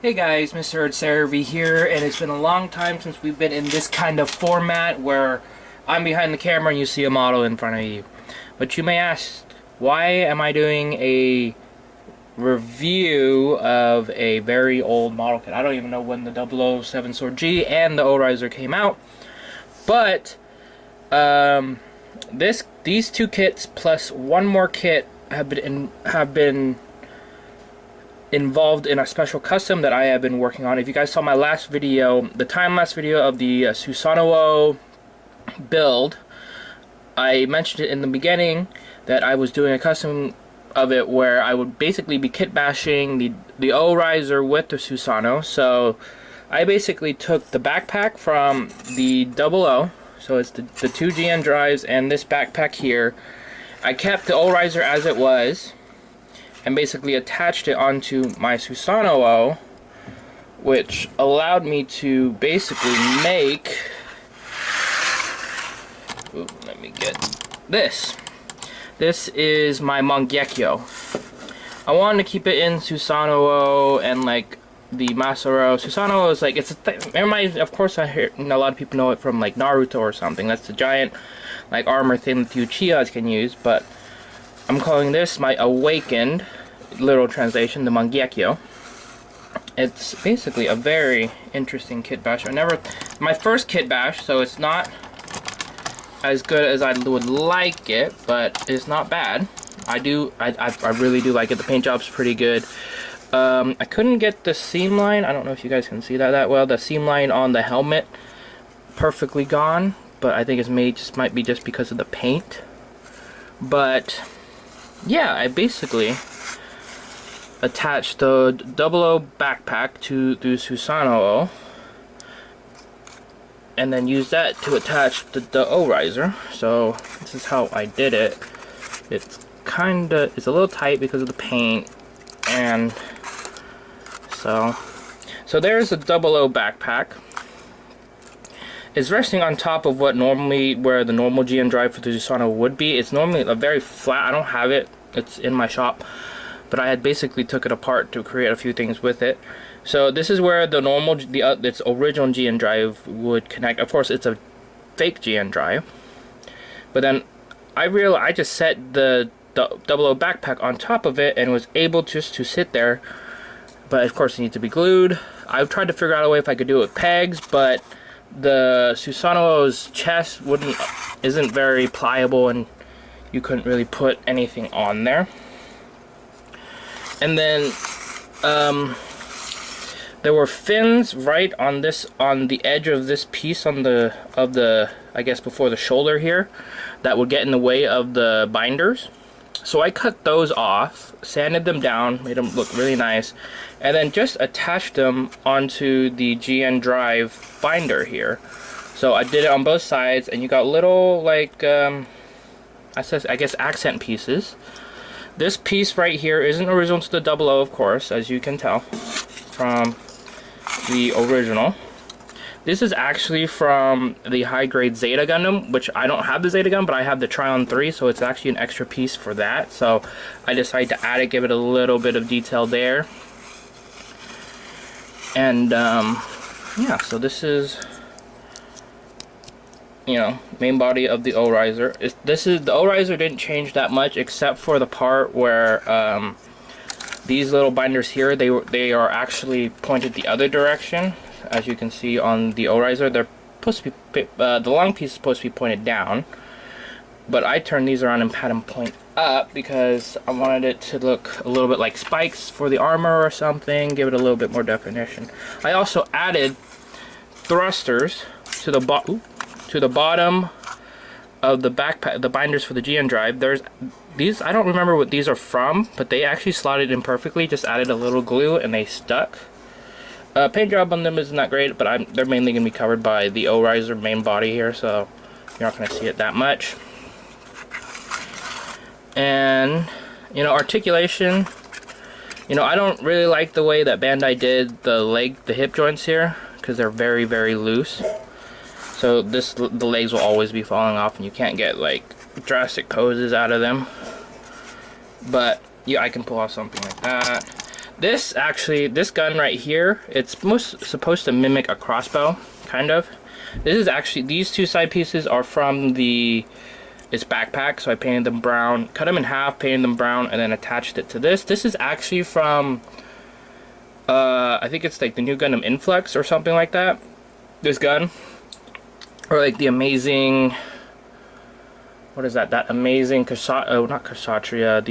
Hey guys, Mr. Servi here, and it's been a long time since we've been in this kind of format where I'm behind the camera and you see a model in front of you. But you may ask, why am I doing a review of a very old model kit? I don't even know when the 007 Sword G and the O-Riser came out, but these two kits plus one more kit have been involved in a special custom that I have been working on. If you guys saw my last video, the time-lapse video of the Susanoo build, I mentioned it in the beginning that I was doing a custom of it where I would basically be kit bashing the O-Riser with the Susanoo. So I basically took the backpack from the 00, so it's the 2 GN drives and this backpack here. I kept the O-Riser as it was and basically attached it onto my Susanoo, which allowed me to basically make, let me get this. This is my Mangekyo. I wanted to keep it in Susanoo and like the Masaro. Susanoo is like, it's a thing. Of course, I hear, a lot of people know it from like Naruto or something. That's the giant like armor thing that the Uchihas can use, but I'm calling this my awakened, literal translation, the Mangekyo. It's basically a very interesting kit bash. My first kit bash, so it's not as good as I would like it, but it's not bad. I really do like it. The paint job's pretty good. I couldn't get the seam line. I don't know if you guys can see that well. The seam line on the helmet perfectly gone, but I think it's might be just because of the paint. But yeah, I basically attached the 00 backpack to the Susanoo and then use that to attach the O-Riser. So this is how I did it. It's a little tight because of the paint, and so there's a 00 backpack. It's resting on top of where the normal GN drive for the Susanoo would be. It's normally a very flat. I don't have it. It's in my shop, but I had basically took it apart to create a few things with it. So this is where the its original GN drive would connect. Of course, it's a fake GN drive, but then I just set the 00 backpack on top of it and was able just to sit there. But of course, it needs to be glued. I've tried to figure out a way if I could do it with pegs, but the Susanoo's chest isn't very pliable, and you couldn't really put anything on there. And then there were fins right on the edge of this piece of the I guess before the shoulder here that would get in the way of the binders. So I cut those off, sanded them down, made them look really nice, and then just attached them onto the GN drive binder here. So I did it on both sides, and you got little like I guess accent pieces. This piece right here isn't original to the 00, of course, as you can tell from the original. This is actually from the high-grade Zeta Gundam, which I don't have the Zeta Gundam, but I have the Trion 3, so it's actually an extra piece for that. So I decided to add it, give it a little bit of detail there. And yeah, so this is, main body of the O-Riser. The O-Riser didn't change that much, except for the part where these little binders here, they are actually pointed the other direction. As you can see on the O-Riser, they're supposed to be the long piece is supposed to be pointed down, but I turned these around and had them point up because I wanted it to look a little bit like spikes for the armor or something, give it a little bit more definition. I also added thrusters to the bottom of the backpack, the binders for the GN drive. There's these, I don't remember what these are from, but they actually slotted in perfectly. Just added a little glue and they stuck. Paint job on them isn't that great, but they're mainly going to be covered by the O-Riser main body here, so you're not going to see it that much. And, articulation, I don't really like the way that Bandai did the hip joints here, because they're very, very loose. So the legs will always be falling off, and you can't get, like, drastic poses out of them. But, yeah, I can pull off something like that. This gun right here, it's supposed to mimic a crossbow, kind of. This is actually, these two side pieces are from its backpack, so I painted them brown, cut them in half, painted them brown, and then attached it to this. This is actually from, I think it's like the new Gundam Influx or something like that. This gun, or like the amazing, what is that? That amazing not Kshatriya,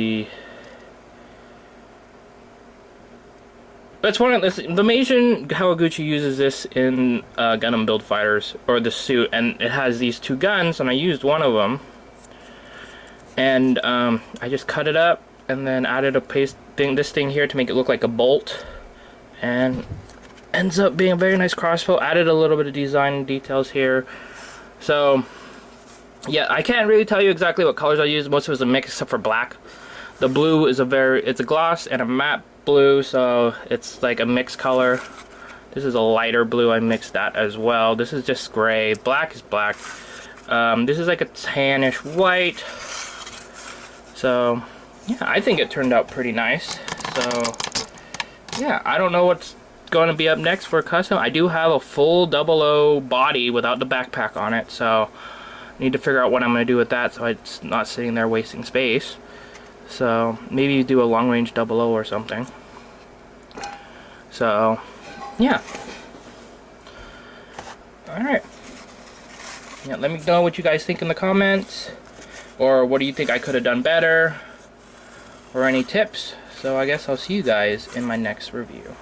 that's one of the Amazing Kawaguchi uses this in Gundam Build Fighters, or the suit, and it has these two guns, and I used one of them, and I just cut it up and then added this thing here to make it look like a bolt, and ends up being a very nice crossbow. Added a little bit of design details here. So yeah, I can't really tell you exactly what colors I used. Most of it was a mix except for black. The blue is it's a gloss and a matte blue, so it's like a mixed color. This is a lighter blue, I mixed that as well. This is just gray. Black is black. This is like a tannish white. So yeah, I think it turned out pretty nice. So yeah, I don't know what's going to be up next for custom. I do have a full 00 body without the backpack on it, so I need to figure out what I'm going to do with that so it's not sitting there wasting space. So maybe do a long range 00 or something. So yeah. Alright. Yeah, let me know what you guys think in the comments. Or what do you think I could have done better? Or any tips. So I guess I'll see you guys in my next review.